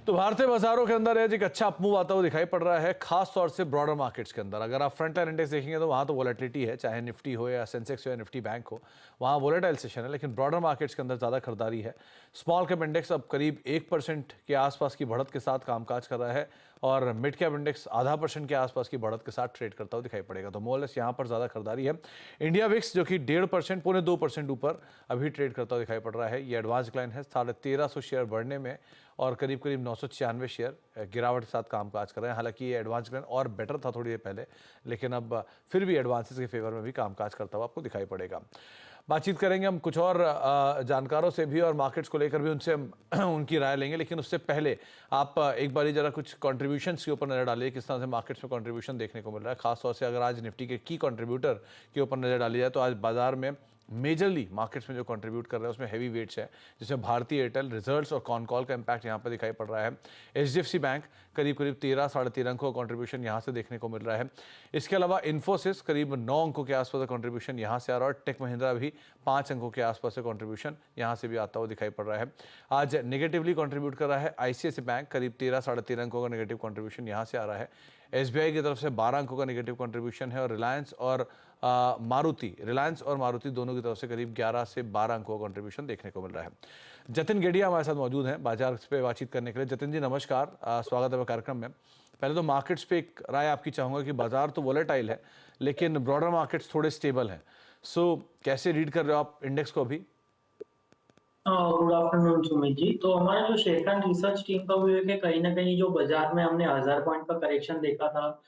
तो भारतीय बाजारों के अंदर आज एक अच्छा अपमूव आता हुआ दिखाई पड़ रहा है, खास तौर से ब्रॉडर मार्केट्स के अंदर। अगर आप फ्रंट लाइन इंडेक्स देखेंगे तो वहाँ तो वॉलेटिलिटी है, चाहे निफ्टी हो या सेंसेक्स हो या निफ्टी बैंक हो, वहाँ वॉलेटाइल सेशन है। लेकिन ब्रॉडर मार्केट्स के अंदर ज़्यादा खरीदारी है। स्मॉल कैप इंडेक्स अब करीब 1% के आसपास की बढ़त के साथ कामकाज कर रहा है और मिड कैप इंडेक्स आधा % के आसपास की बढ़त के साथ ट्रेड करता हुआ दिखाई पड़ेगा। तो मोरलेस यहाँ पर ज़्यादा खरीदारी है। इंडिया विक्स जो कि 1.5% पौने 2% ऊपर अभी ट्रेड करता हुआ दिखाई पड़ रहा है। ये एडवांस डिक्लाइन है 1350 शेयर बढ़ने में और करीब करीब 996 शेयर गिरावट के साथ कामकाज कर रहे हैं। हालांकि ये एडवांस डिक्लाइन और बेटर था थोड़ी देर पहले, लेकिन अब फिर भी एडवांसेस के फेवर में भी कामकाज करता हुआ आपको दिखाई पड़ेगा। बातचीत करेंगे हम कुछ और जानकारों से भी और मार्केट्स को लेकर भी उनसे उनकी राय लेंगे। लेकिन उससे पहले आप एक बारी जरा कुछ कंट्रीब्यूशंस के ऊपर नजर डालिए, किस तरह से मार्केट्स में कंट्रीब्यूशन देखने को मिल रहा है। खासतौर से अगर आज निफ्टी के की कंट्रीब्यूटर के ऊपर नजर डाली जाए तो आज बाजार में मेजरली मार्केट्स में जो कंट्रीब्यूट कर रहे हैं उसमें हैवी वेट्स है, जिसमें भारतीय एयरटेल, रिजल्ट्स और कॉन कॉल का इंपैक्ट यहाँ पर दिखाई पड़ रहा है। एचडीएफसी बैंक करीब करीब 13 साढ़े 13 अंकों का कंट्रीब्यूशन यहाँ से देखने को मिल रहा है। इसके अलावा इन्फोसिस करीब 9 अंकों के आसपास का कंट्रीब्यूशन यहाँ से आ रहा है और टेक महिंद्रा भी 5 अंकों के आसपास का कंट्रीब्यूशन यहाँ से भी आता हुआ दिखाई पड़ रहा है। आज नेगेटिवली कंट्रीब्यूट कर रहा है आईसीआईसी बैंक, करीब 13 साढ़े 13 अंकों का नेगेटिव कंट्रीब्यूशन यहाँ से आ रहा है। एसबीआई की तरफ से 12 अंकों का नेगेटिव कंट्रीब्यूशन है और रिलायंस और मारुति दोनों की तरफ से करीब 11 से 12 अंकों का कंट्रीब्यूशन देखने को मिल रहा है। जतिन गेडिया हमारे साथ मौजूद हैं बाजार पे बातचीत करने के लिए। जतिन जी नमस्कार, स्वागत है कार्यक्रम में। पहले तो मार्केट्स पे एक राय आपकी चाहूँगा कि बाजार तो वॉलेटाइल है लेकिन ब्रॉडर मार्केट्स थोड़े स्टेबल हैं। सो कैसे रीड कर रहे हो आप इंडेक्स को अभी? Good afternoon Sumit ji. तो हमारा जो शेरखान रिसर्च टीम का व्यू है कि कहीं ना कहीं जो बाजार में हमने 1000 पॉइंट का करेक्शन देखा था,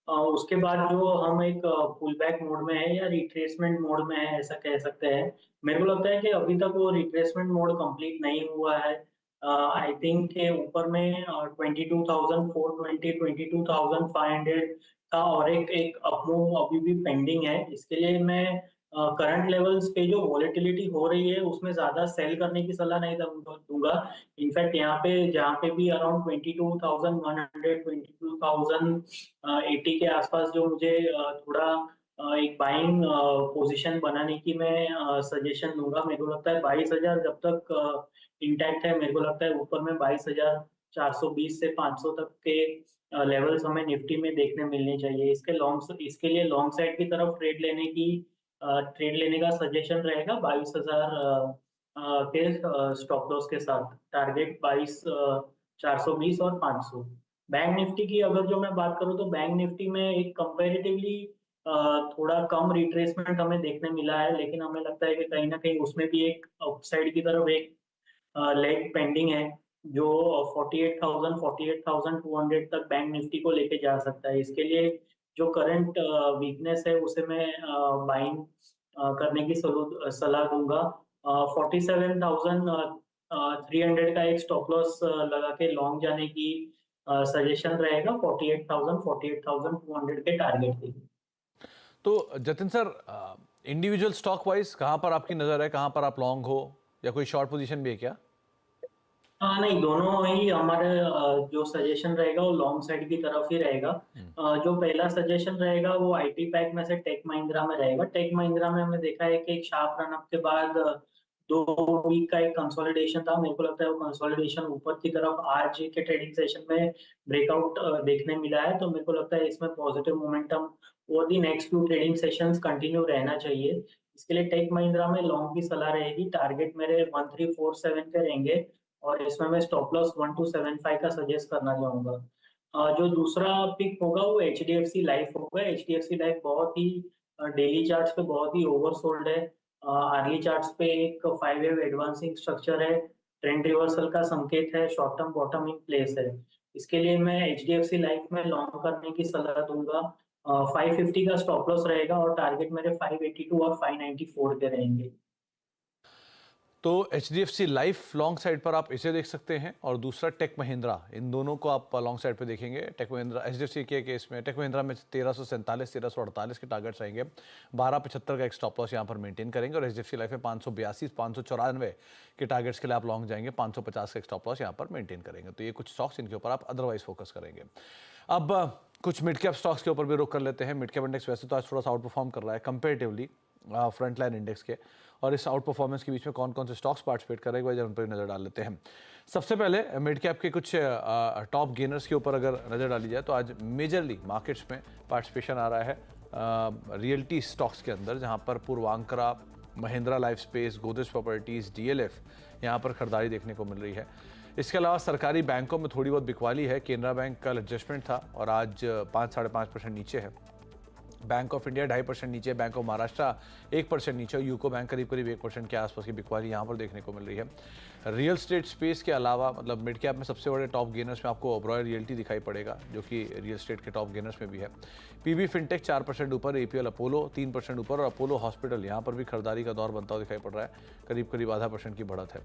उसके बाद जो हम एक पुल बैक मोड में है या रिट्रेसमेंट मोड में है ऐसा कह सकते हैं। मेरे को लगता है कि अभी तक वो रिट्रेसमेंट मोड कंप्लीट नहीं हुआ है। आई थिंक के ऊपर में 22,420 22,500 का और एक एक अपमूव अभी भी पेंडिंग है। इसके लिए मैं करंट लेवल्स पे जो वॉलेटिलिटी हो रही है उसमें ज्यादा सेल करने की सलाह नहीं दूंगा। इनफैक्ट यहाँ पे जहाँ पे भी अराउंड 22,100 22,080 के आसपास जो मुझे थोड़ा एक बाइंग पोजीशन बनाने की मैं सजेशन दूंगा। मेरे को लगता है 22,000 जब तक इंटैक्ट है, मेरे को लगता है ऊपर में 22,420 से 500 तक के लेवल्स हमें निफ्टी में देखने मिलने चाहिए। इसके लिए लॉन्ग साइड की तरफ ट्रेड लेने का सजेशन रहेगा 22,000 के स्टॉप लॉस के साथ। टारगेट 22,420 और 500। बैंक निफ्टी की अगर जो मैं बात करूं तो बैंक निफ्टी में एक कंपैरेटिवली थोड़ा कम रिट्रेसमेंट हमें देखने मिला है, लेकिन हमें लगता है कि कहीं ना कहीं उसमें भी एक अपसाइड की तरफ एक लेग पेंडिंग है जो 48,000 48,200 तक बैंक निफ्टी को लेके जा सकता है। इसके लिए जो करंट वीकनेस है उसे मैं बाइंग करने की सलाह दूंगा। 47,300 का एक स्टॉप लॉस लगा के लॉन्ग जाने की सजेशन रहेगा 48,000 48,200 के टारगेट के लिए। तो Jatin sir, individual stock wise कहाँ पर आपकी नज़र है, कहाँ पर आप लॉन्ग हो या कोई शॉर्ट पोजीशन भी है क्या? हाँ नहीं, दोनों ही हमारे जो सजेशन रहेगा वो लॉन्ग साइड की तरफ ही रहेगा। जो पहला सजेशन रहेगा वो आईटी पैक में से टेक महिंद्रा में रहेगा। टेक महिंद्रा में हमने देखा है कि एक शार्प रन अप के बाद 2 वीक का एक कंसोलिडेशन था। मेरे को लगता है वो कंसोलिडेशन ऊपर की तरफ आज के ट्रेडिंग सेशन में ब्रेकआउट देखने मिला है। तो मेरे को लगता है इसमें पॉजिटिव मोमेंटम और दी नेक्स्ट 2 ट्रेडिंग सेशंस कंटिन्यू रहना चाहिए। इसके लिए टेक महिंद्रा में लॉन्ग की सलाह रहेगी। टारगेट मेरे 1347 के रहेंगे और इसमें मैं स्टॉप लॉस 1275 का सजेस्ट करना चाहूंगा। जो दूसरा पिक होगा वो एचडीएफसी लाइफ होगा। एचडीएफसी लाइफ बहुत ही डेली चार्ट्स पे बहुत ही ओवरसोल्ड है। अर्ली चार्ट्स पे एक 5 वेव एडवांसिंग स्ट्रक्चर है, ट्रेंड रिवर्सल का संकेत है, short term bottom in place है। इसके लिए मैं एचडीएफसी लाइफ में लॉन्ग करने की सलाह दूंगा। 550 का स्टॉप लॉस रहेगा और टारगेट मेरे 582 और 594 के रहेंगे। तो एचडीएफसी लाइफ लॉन्ग साइड पर आप इसे देख सकते हैं और दूसरा टेक महिंद्रा, इन दोनों को आप लॉन्ग साइड पे देखेंगे। टेक महिंद्रा एचडीएफसी के केस में टेक महिंद्रा में 1347 1348 के टारगेट्स रहेंगे। 1275 का एक स्टॉप लॉस यहाँ पर मेंटेन करेंगे और एचडीएफसी लाइफ में 582 594 के टारगेट्स के लिए आप लॉन्ग जाएंगे। 550 का एक स्टॉप लॉस यहाँ पर मेंटेन करेंगे। तो ये कुछ स्टॉक्स इनके ऊपर आप अदरवाइज फोकस करेंगे। अब कुछ मिड कैप स्टॉक्स के ऊपर भी रुक कर लेते हैं। मिड कैप इंडेक्स वैसे तो आज थोड़ा सा आउट परफॉर्म कर रहा है कंपेरेटिवली फ्रंट लाइन इंडेक्स के, और इस आउट परफॉर्मेंस के बीच में कौन कौन से स्टॉक्स पार्टिसिपेट कर रहे हैं, एक बार उन पर नज़र डाल लेते हैं। सबसे पहले मिड कैप के कुछ टॉप गेनर्स के ऊपर अगर नज़र डाली जाए तो आज मेजरली मार्केट्स में पार्टिसिपेशन आ रहा है रियल्टी स्टॉक्स के अंदर, जहां पर Puravankara, Mahindra life space, Godrej properties, DLF यहाँ पर खरीदारी देखने को मिल रही है। इसके अलावा सरकारी बैंकों में थोड़ी बहुत बिकवाली है। केनरा बैंक कल एडजस्टमेंट था और आज 5-5.5% नीचे है। बैंक ऑफ इंडिया 2.5% नीचे, बैंक ऑफ महाराष्ट्र 1% नीचे, यूको बैंक करीब करीब 1% के आसपास की बिकवाली यहाँ पर देखने को मिल रही है। रियल स्टेट स्पेस के अलावा मतलब मिड कैप में सबसे बड़े टॉप गेनर्स में आपको ओबरॉय रियल्टी दिखाई पड़ेगा, जो कि रियल स्टेट के टॉप गेनर्स में भी है। पीबी फिनटेक 4% ऊपर, एपीएल अपोलो 3% ऊपर और अपोलो हॉस्पिटल यहाँ पर भी खरीदारी का दौर बनता हुआ दिखाई पड़ रहा है, करीब करीब 0.5% की बढ़त है।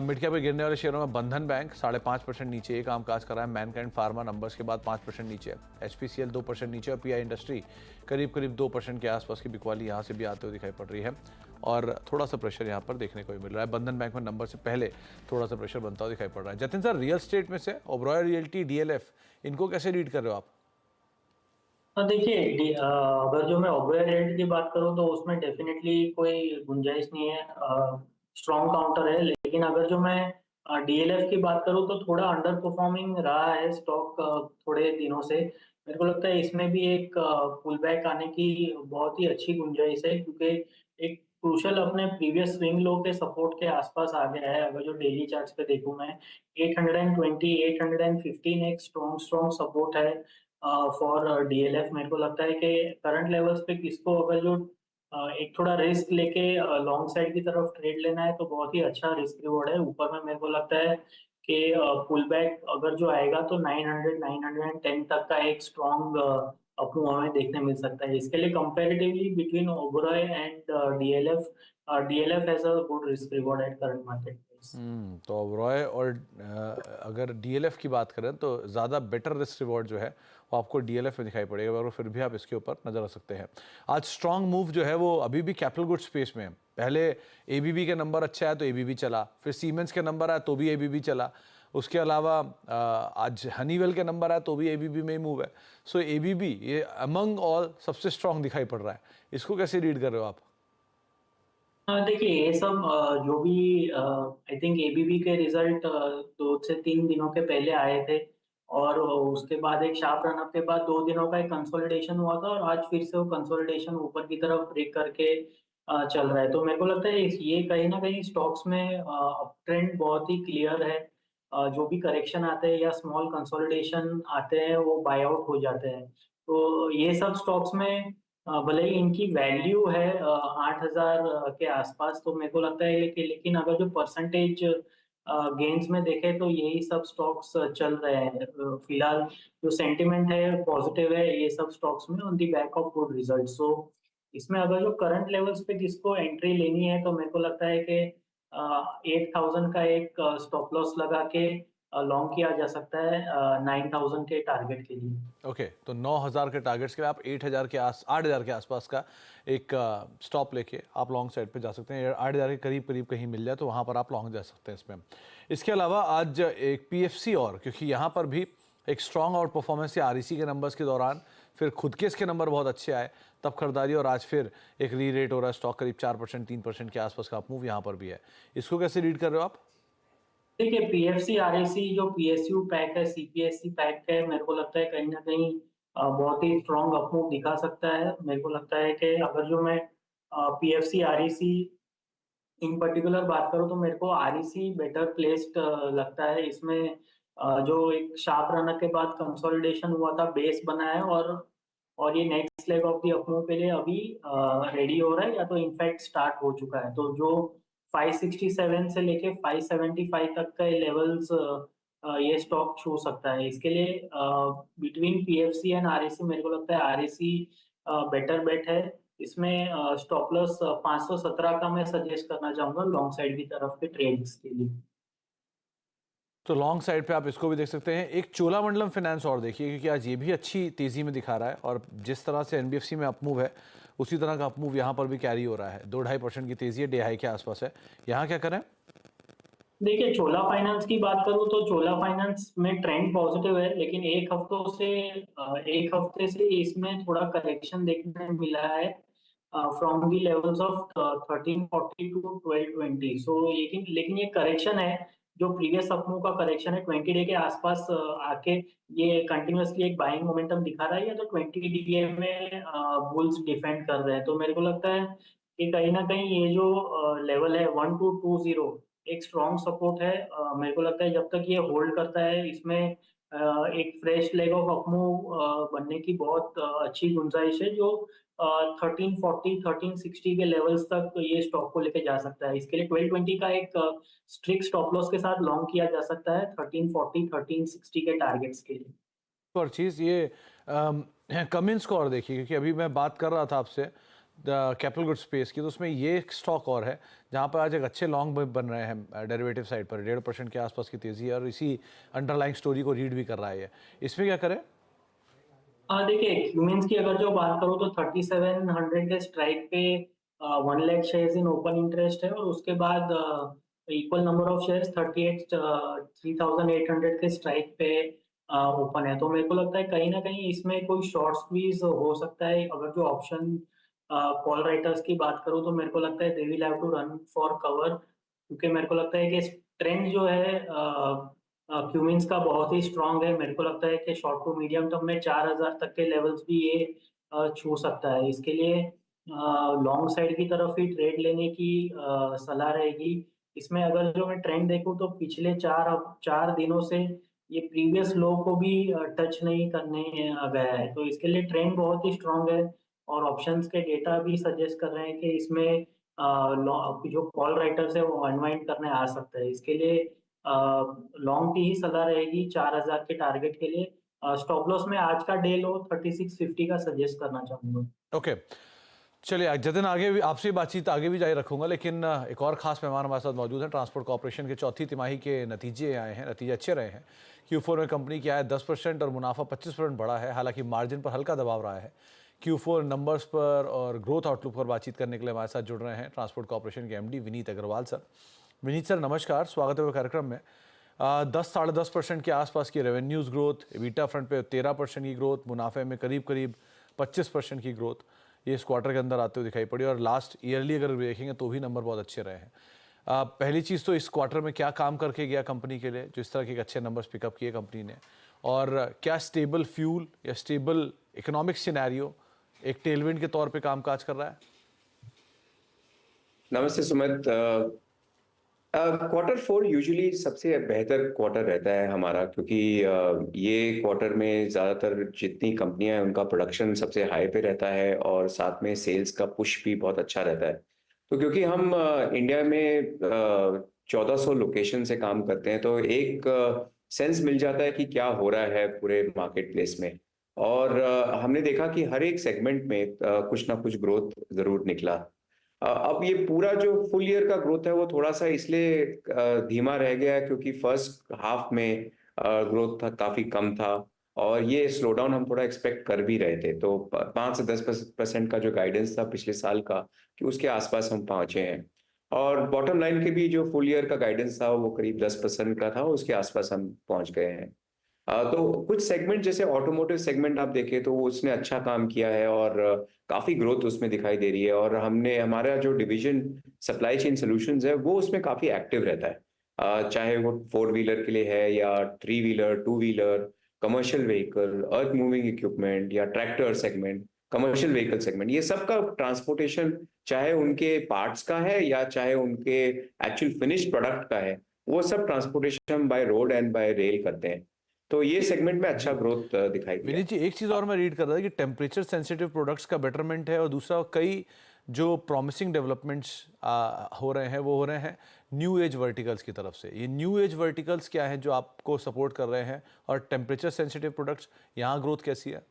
मिड कैप में गिरने वाले शेयरों में बंधन बैंक 5.5% नीचे एक कामकाज कर रहा है। मैनकाइंड फार्मा नंबर्स के बाद 5% नीचे है। एचपीसीएल 2% नीचे और पीआई इंडस्ट्री करीब करीब 2% के आसपास की बिकवाली यहाँ से भी आते हुए दिखाई पड़ रही है और थोड़ा सा प्रेशर यहाँ पर देखने को भी मिल रहा है। बंधन बैंक में नंबर से पहले थोड़ा सा प्रेशर बनता हुआ दिखाई पड़ रहा है। जतिन सर, रियल स्टेट में से ओबरॉय रियल्टी, डीएलएफ, इनको कैसे रीड कर रहे हो आप? देखिए अगर जो मैं ओबरॉय रियल्टी की बात करूँ तो उसमें डेफिनेटली कोई गुंजाइश नहीं है, स्ट्रॉन्ग काउंटर है। लेकिन अगर जो मैं डीएलएफ की बात करूँ तो थोड़ा अंडर परफॉर्मिंग रहा है स्टॉक थोड़े दिनों से। मेरे को लगता है इसमें भी एक पुल बैक आने की बहुत ही अच्छी गुंजाइश है, क्योंकि एक क्रूशल अपने प्रीवियस स्विंग लो के सपोर्ट के आसपास आ गया है। अगर जो डेली चार्ट्स पे देखूं मैं 820 815 एक स्ट्रॉन्ग सपोर्ट है फॉर डीएलएफ। मेरे को लगता है कि करंट लेवल्स पे किसको अगर जो एक थोड़ा रिस्क लेके लॉन्ग साइड की तरफ ट्रेड लेना है तो बहुत ही अच्छा रिस्क रिवॉर्ड है। ऊपर में मेरे को लगता है कि पुल बैक अगर जो आएगा तो 900 910 तक का एक स्ट्रॉन्ग अप्रूव हमें देखने मिल सकता है। इसके लिए comparatively between Oberoi and DLF, DLF has a good risk reward at current market price. तो ओबरॉय और अगर डीएलएफ की बात करें तो ज़्यादा बेटर रिस्क रिवॉर्ड जो है वो आपको डीएलएफ में दिखाई पड़ेगा, और फिर भी आप इसके ऊपर नज़र रख सकते हैं। आज स्ट्रॉन्ग मूव जो है वो अभी भी कैपिटल गुड स्पेस में है। पहले एबीबी के नंबर अच्छा है तो एबीबी चला, फिर सीमेंस के नंबर आया तो भी एबीबी चला, उसके अलावा आज हनीवेल के नंबर आया तो भी एबीबी में ही मूव है। सो एबीबी ये अमंग ऑल सबसे स्ट्रॉन्ग दिखाई पड़ रहा है। इसको कैसे रीड कर रहे हो आप? देखिए ये सब जो भी आई थिंक एबीबी के रिजल्ट 2 से 3 दिनों के पहले आए थे, और उसके बाद एक शार्प रन अप के बाद 2 दिनों का एक कंसोलिडेशन हुआ था और आज फिर से वो कंसोलिडेशन ऊपर की तरफ ब्रेक करके चल रहा है। तो मेरे को लगता है ये कहीं ना कहीं स्टॉक्स में अप ट्रेंड बहुत ही क्लियर है। जो भी करेक्शन आते हैं या स्मॉल कंसोलिडेशन आते हैं वो बाय आउट हो जाते हैं। तो ये सब स्टॉक्स में भले ही इनकी वैल्यू है 8,000 के आसपास, तो मेरे को लगता है कि लेकिन अगर जो परसेंटेज गेन्स में देखें तो यही सब स्टॉक्स चल रहे हैं। फिलहाल जो सेंटिमेंट है पॉजिटिव है ये सब स्टॉक्स में on the back of good result. So इसमें अगर जो करंट लेवल्स पे किसको एंट्री लेनी है तो मेरे को लगता है कि 8,000 का एक स्टॉप लॉस लगा के लॉन्ग किया जा सकता है 9,000 के टारगेट के लिए। ओके, तो 9,000 के टारगेट्स के लिए आप 8,000 के आसपास का एक स्टॉप लेके आप लॉन्ग साइड पे जा सकते हैं। 8,000 के करीब करीब कहीं मिल जाए तो वहाँ पर आप लॉन्ग जा सकते हैं इसमें। इसके अलावा आज एक पीएफसी, और क्योंकि यहाँ पर भी एक स्ट्रॉन्ग आउट परफॉर्मेंस है आरईसी के नंबर्स के दौरान, फिर खुद के इसके नंबर बहुत अच्छे आए तब खरीदारी, और आज फिर एक री रेट हो रहा है, स्टॉक करीब 4% 3% के आसपास का अप मूव यहाँ पर भी है। इसको कैसे रीड कर रहे हो आप? देखिए पीएफसी आरएसी जो पीएसयू पैक है, सीपीएससी पैक है, मेरे को लगता है कहीं ना कहीं बहुत ही स्ट्रॉन्ग अपमूव दिखा सकता है। मेरे को लगता है कि अगर जो मैं पीएफसी आरईसी इन पर्टिकुलर बात करूँ तो मेरे को आरईसी बेटर प्लेस्ड लगता है। इसमें जो एक शार्प रनर के बाद कंसोलिडेशन हुआ था, बेस बना है, और ये next leg of the up move के लिए अभी रेडी हो रहा है या तो इनफैक्ट स्टार्ट हो चुका है। तो जो 567 से लेके 575 तक का लेवल्स ये स्टॉक छू सकता है। इसके लिए बिटवीन पीएफसी एंड आरएसी मेरे को लगता है आरएसी बेटर बेट है। इसमें स्टॉप लॉस 517 का मैं सजेस्ट करना चाहूंगा लॉन्ग साइड की तरफ के ट्रेड्स के लिए। तो लॉन्ग साइड पे आप इसको भी देख सकते हैं। एक चोलामंडलम फाइनेंस और देखिए, क्योंकि आज ये भी अच्छी तेजी में दिखा रहा है, और जिस तरह से एनबीएफसी में अपमूव है उसी तरह का अपमूव यहाँ पर भी कैरी हो रहा है। 2-2.5% की तेजी है, डे हाई के आसपास है। यहाँ क्या करें? देखिए चोला फाइनेंस की बात करूं तो चोला फाइनेंस में ट्रेंड पॉजिटिव है, लेकिन एक हफ्ते से इसमें थोड़ा करेक्शन देखने मिला है। From the levels of 1340 to 1220। So लेकिन ये करेक्शन है, जो प्रीवियस अपमूव का करेक्शन है 20 डे के आसपास आके ये कंटिन्यूअसली एक बाइंग मोमेंटम दिखा रहा है। या तो 20 डीए में बुल्स डिफेंड कर रहे हैं, तो मेरे को लगता है कि कहीं ना कहीं ये जो लेवल है 1220 एक स्ट्रॉन्ग सपोर्ट है। मेरे को लगता है जब तक ये होल्ड करता है, इसमें एक फ्रेश लेग ऑफ अपमूव बनने की बहुत अच्छी गुंजाइश है, जो 1340 1360 के लेवल्स तक ये स्टॉक को लेके जा सकता है। इसके लिए 1220 का एक स्ट्रिक्ट स्टॉप लॉस के साथ लॉन्ग किया जा सकता है 1340 1360 के टारगेट्स के लिए। और चीज़ ये कमिंस को और देखिए, क्योंकि अभी मैं बात कर रहा था आपसे कैपिटल गुड स्पेस की, तो उसमें ये एक स्टॉक और है जहाँ पर आज एक अच्छे लॉन्ग बन रहे हैं डेरिवेटिव साइड पर, 1.5% के आसपास की तेज़ी है और इसी अंडरलाइंग स्टोरी को रीड भी कर रहा है ये। इसमें क्या करें? हाँ, देखिए ह्यूमन्स की अगर जो बात करूँ तो 3700 के स्ट्राइक पे 1 lakh shares in open interest है, और उसके बाद इक्वल नंबर ऑफ शेयर्स 3800 के स्ट्राइक पे ओपन है। तो मेरे को लगता है कहीं ना कहीं इसमें कोई शॉर्ट स्क्वीज हो सकता है। अगर जो ऑप्शन कॉल राइटर्स की बात करूँ तो मेरे को लगता है they will have to run for cover, क्योंकि मेरे को लगता है कि ट्रेंड जो है क्यूमिंस का बहुत ही स्ट्रांग है। मेरे को लगता है कि शॉर्ट टू मीडियम टर्म में 4000 तक के लेवल्स भी ये छू सकता है। इसके लिए लॉन्ग साइड की तरफ ही ट्रेड लेने की सलाह रहेगी। इसमें अगर जो मैं ट्रेंड देखूं तो पिछले 4 दिनों से ये प्रीवियस लो को भी टच नहीं करने गया है, तो इसके लिए ट्रेंड बहुत ही स्ट्रांग है। और ऑप्शंस के डेटा भी सजेस्ट कर रहे हैं कि इसमें जो कॉल राइटर्स है वो अनवाइंड करने आ सकता है। इसके लिए लॉन्ग की ही सलाह रहेगी 4000 के टारगेट के लिए। स्टॉप लॉस में आज का डे लो 3650 का सजेस्ट करना चाहूंगा। ओके, चलिए जतिन, आगे भी आपसे बातचीत आगे भी जारी रखूंगा, लेकिन एक और खास मेहमान हमारे साथ मौजूद हैं। ट्रांसपोर्ट कॉर्पोरेशन के चौथी तिमाही के नतीजे आए हैं, नतीजे अच्छे रहे हैं। Q4 में कंपनी की आय 10% और मुनाफा 25% बढ़ा है, हालांकि मार्जिन पर हल्का दबाव रहा है। Q4 नंबर्स पर और ग्रोथ आउटलुक पर बातचीत करने के लिए हमारे साथ जुड़ रहे हैं ट्रांसपोर्ट कॉर्पोरेशन के MD Vineet Agarwal sir. Vineet sir नमस्कार, स्वागत है कार्यक्रम में। 10-10.5% के आसपास की रेवेन्यूज़ ग्रोथ, एबिटा फ्रंट पे 13% की ग्रोथ, मुनाफे में करीब करीब 25% की ग्रोथ ये इस क्वार्टर के अंदर आते हुए दिखाई पड़ी, और लास्ट ईयरली अगर देखेंगे तो भी नंबर बहुत अच्छे रहे हैं। पहली चीज़ तो इस क्वार्टर में क्या काम करके गया कंपनी के लिए जो इस तरह के अच्छे नंबर्स पिकअप किए कंपनी ने, और क्या स्टेबल फ्यूल या स्टेबल इकोनॉमिक सिनेरियो एक टेलविंड के तौर पे कामकाज कर रहा है? नमस्ते सुमित। क्वार्टर 4 यूजुअली सबसे बेहतर क्वार्टर रहता है हमारा, क्योंकि ये क्वार्टर में ज़्यादातर जितनी कंपनियां हैं उनका प्रोडक्शन सबसे हाई पे रहता है और साथ में सेल्स का पुश भी बहुत अच्छा रहता है। तो क्योंकि हम इंडिया में 1400 लोकेशन से काम करते हैं, तो एक सेंस मिल जाता है कि क्या हो रहा है पूरे मार्केट प्लेस में। और हमने देखा कि हर एक सेगमेंट में कुछ ना कुछ ग्रोथ ज़रूर निकला। अब ये पूरा जो फुल ईयर का ग्रोथ है वो थोड़ा सा इसलिए धीमा रह गया है क्योंकि फर्स्ट हाफ में ग्रोथ था काफी कम था, और ये स्लो डाउन हम थोड़ा एक्सपेक्ट कर भी रहे थे। तो 5 से 10% का जो गाइडेंस था पिछले साल का, कि उसके आसपास हम पहुंचे हैं। और बॉटम लाइन के भी जो फुल ईयर का गाइडेंस था वो करीब 10% का था, उसके आसपास हम पहुंच गए हैं। तो कुछ सेगमेंट जैसे ऑटोमोटिव सेगमेंट आप देखें तो उसने अच्छा काम किया है और काफी ग्रोथ उसमें दिखाई दे रही है, और हमने हमारा जो डिवीजन सप्लाई चेन सॉल्यूशंस है वो उसमें काफी एक्टिव रहता है। चाहे वो 4 व्हीलर के लिए है या 3 wheeler 2 wheeler, commercial vehicle, earth moving equipment या tractor segment, commercial vehicle segment, ये सब का ट्रांसपोर्टेशन चाहे उनके पार्ट्स का है या चाहे उनके एक्चुअल फिनिश्ड प्रोडक्ट का है, वो सब transportation by road and bye rail करते हैं। तो ये सेगमेंट में अच्छा ग्रोथ दिखाई दिया। विनीत जी, एक चीज़ और मैं रीड कर रहा था कि टेम्परेचर सेंसिटिव प्रोडक्ट्स का बेटरमेंट है, और दूसरा कई जो प्रॉमिसिंग डेवलपमेंट्स हो रहे हैं वो हो रहे हैं न्यू एज वर्टिकल्स की तरफ से। ये न्यू एज वर्टिकल्स क्या हैं जो आपको सपोर्ट कर रहे हैं, और टेम्परेचर सेंसिटिव प्रोडक्ट्स यहाँ ग्रोथ कैसी है?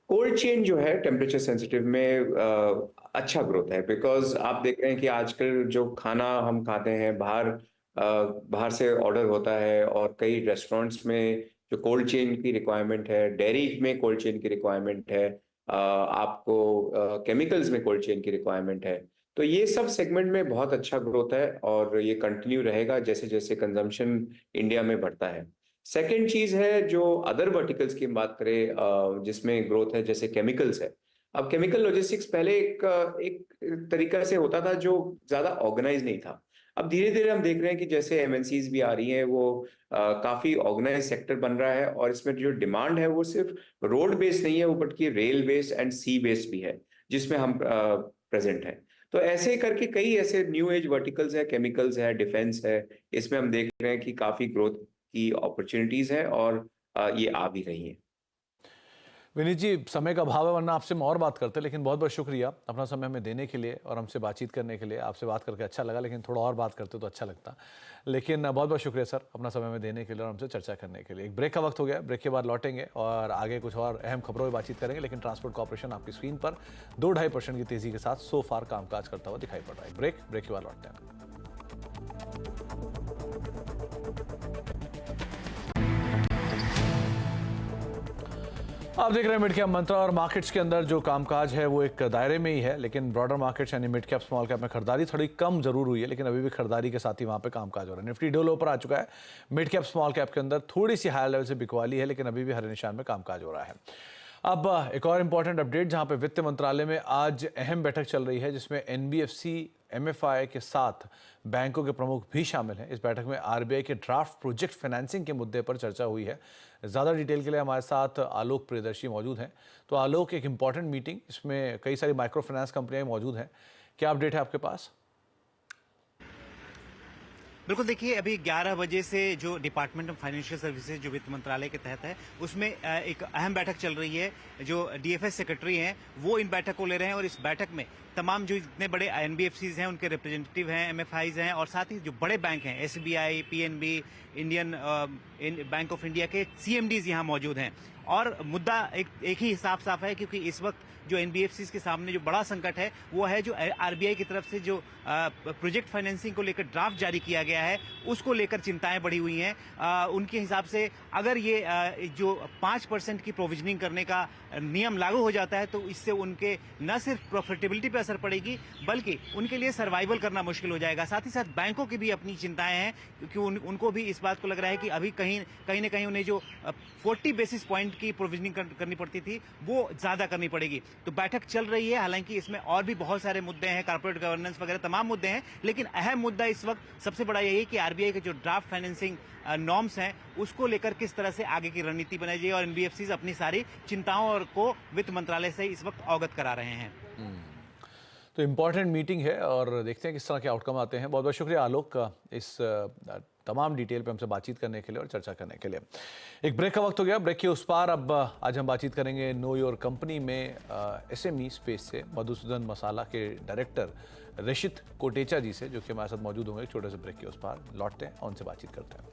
कोल्ड चेन जो है टेम्परेचर सेंसिटिव में अच्छा ग्रोथ है, बिकॉज आप देख रहे हैं कि आजकल जो खाना हम खाते हैं बाहर से ऑर्डर होता है, और कई रेस्टोरेंट्स में जो कोल्ड चेन की रिक्वायरमेंट है, डेयरी में कोल्ड चेन की रिक्वायरमेंट है, आपको केमिकल्स में कोल्ड चेन की रिक्वायरमेंट है। तो ये सब सेगमेंट में बहुत अच्छा ग्रोथ है, और ये कंटिन्यू रहेगा जैसे जैसे कंजम्पशन इंडिया में बढ़ता है। सेकेंड चीज है जो अदर वर्टिकल्स की बात करें जिसमें ग्रोथ है, जैसे केमिकल्स है। अब केमिकल लॉजिस्टिक्स पहले एक तरीका से होता था जो ज्यादा ऑर्गेनाइज नहीं था। अब धीरे धीरे हम देख रहे हैं कि जैसे एमएनसीज भी आ रही हैं, वो काफी ऑर्गेनाइज सेक्टर बन रहा है, और इसमें जो डिमांड है वो सिर्फ रोड बेस्ड नहीं है, वो बल्कि rail based and sea based भी है, जिसमें हम प्रेजेंट हैं। तो ऐसे करके कई ऐसे न्यू एज वर्टिकल्स है, केमिकल्स है, डिफेंस है, इसमें हम देख रहे हैं कि काफी ग्रोथ की अपॉर्चुनिटीज है, और ये आ भी रही हैं। विनीत जी, समय का अभाव है, वरना आपसे हम और बात करते, लेकिन बहुत बहुत शुक्रिया अपना समय हमें देने के लिए और हमसे बातचीत करने के लिए। आपसे बात करके अच्छा लगा, लेकिन थोड़ा और बात करते तो अच्छा लगता। लेकिन बहुत बहुत शुक्रिया सर, अपना समय हमें देने के लिए और हमसे चर्चा करने के लिए। एक ब्रेक का वक्त हो गया, ब्रेक के बाद लौटेंगे और आगे कुछ और अहम खबरों पर बातचीत करेंगे। लेकिन ट्रांसपोर्ट कॉर्पोरेशन आपकी स्क्रीन पर 2-2.5% की तेजी के साथ सो फार कामकाज करता हुआ दिखाई पड़ रहा है। ब्रेक के बाद लौटते हैं। आप देख रहे हैं मिड कैप मंत्रा, और मार्केट्स के अंदर जो कामकाज है वो एक दायरे में ही है, लेकिन ब्रॉडर मार्केट्स यानी मिड कैप स्मॉल कैप में खरीदारी थोड़ी कम जरूर हुई है, लेकिन अभी भी खरीदारी के साथ ही वहां पे कामकाज हो रहा है। निफ्टी डोल ऊपर आ चुका है। मिड कैप स्मॉल कैप के अंदर थोड़ी सी हायर लेवल से बिकवाली है, लेकिन अभी भी हरे निशान में कामकाज हो रहा है। अब एक और इम्पॉर्टेंट अपडेट, जहां पे वित्त मंत्रालय में आज अहम बैठक चल रही है, जिसमें एनबीएफसी एमएफआई के साथ बैंकों के प्रमुख भी शामिल हैं। इस बैठक में आरबीआई के ड्राफ्ट प्रोजेक्ट फाइनेंसिंग के मुद्दे पर चर्चा हुई है। ज़्यादा डिटेल के लिए हमारे साथ आलोक प्रियदर्शी मौजूद हैं। तो आलोक, एक इम्पॉर्टेंट मीटिंग, इसमें कई सारी माइक्रो फाइनेंस कंपनियां मौजूद हैं, क्या अपडेट है आपके पास? बिल्कुल, देखिए अभी 11 बजे से जो डिपार्टमेंट ऑफ फाइनेंशियल सर्विसेज जो वित्त मंत्रालय के तहत है, उसमें एक अहम बैठक चल रही है। जो डीएफएस सेक्रेटरी हैं वो इन बैठक को ले रहे हैं, और इस बैठक में तमाम जो इतने बड़े एनबीएफसीज हैं उनके रिप्रेजेंटेटिव हैं, एमएफआईज हैं, और साथ ही जो बड़े बैंक हैं SBI, PNB, Indian bank of India के सीएमडीज यहाँ मौजूद हैं। और मुद्दा एक ही साफ है, क्योंकि इस वक्त जो एनबीएफसीज के सामने जो बड़ा संकट है वो है जो आरबीआई की तरफ से जो प्रोजेक्ट फाइनेंसिंग को लेकर ड्राफ्ट जारी किया गया है, उसको लेकर चिंताएं बढ़ी हुई हैं। उनके हिसाब से अगर ये जो 5% की प्रोविजनिंग करने का नियम लागू हो जाता है, तो इससे उनके न सिर्फ प्रॉफिटेबिलिटी पे असर पड़ेगी, बल्कि उनके लिए सर्वाइवल करना मुश्किल हो जाएगा। साथ ही साथ बैंकों की भी अपनी चिंताएं हैं, क्योंकि उनको भी इस बात को लग रहा है कि अभी कहीं न कहीं उन्हें जो 40 बेसिस पॉइंट की प्रोविजनिंग करनी पड़ती थी वो ज्यादा करनी पड़ेगी। तो बैठक चल रही है, हालांकि इसमें और भी बहुत सारे मुद्दे हैं, कॉर्पोरेट गवर्नेंस वगैरह तमाम मुद्दे हैं, लेकिन अहम मुद्दा इस वक्त सबसे बड़ा यही है कि आरबीआई के जो ड्राफ्ट फाइनेंसिंग नॉर्म्स हैं उसको लेकर किस तरह से आगे की रणनीति बनाई जाए, और एनबीएफसीज अपनी सारी चिंताओं को वित्त मंत्रालय से इस वक्त अवगत करा रहे हैं। तो इम्पॉर्टेंट मीटिंग है, और देखते हैं किस तरह के आउटकम आते हैं। बहुत बहुत शुक्रिया आलोक इस तमाम डिटेल पे हमसे बातचीत करने के लिए और चर्चा करने के लिए। एक ब्रेक का वक्त हो गया, ब्रेक के उस पार अब आज हम बातचीत करेंगे नो योर कंपनी में एसएमई स्पेस से मधुसूदन मसाला के डायरेक्टर ऋषित कोटेचा जी से, जो कि हमारे साथ मौजूद होंगे। एक छोटे से ब्रेक के उस पार लौटते हैं और उनसे बातचीत करते हैं।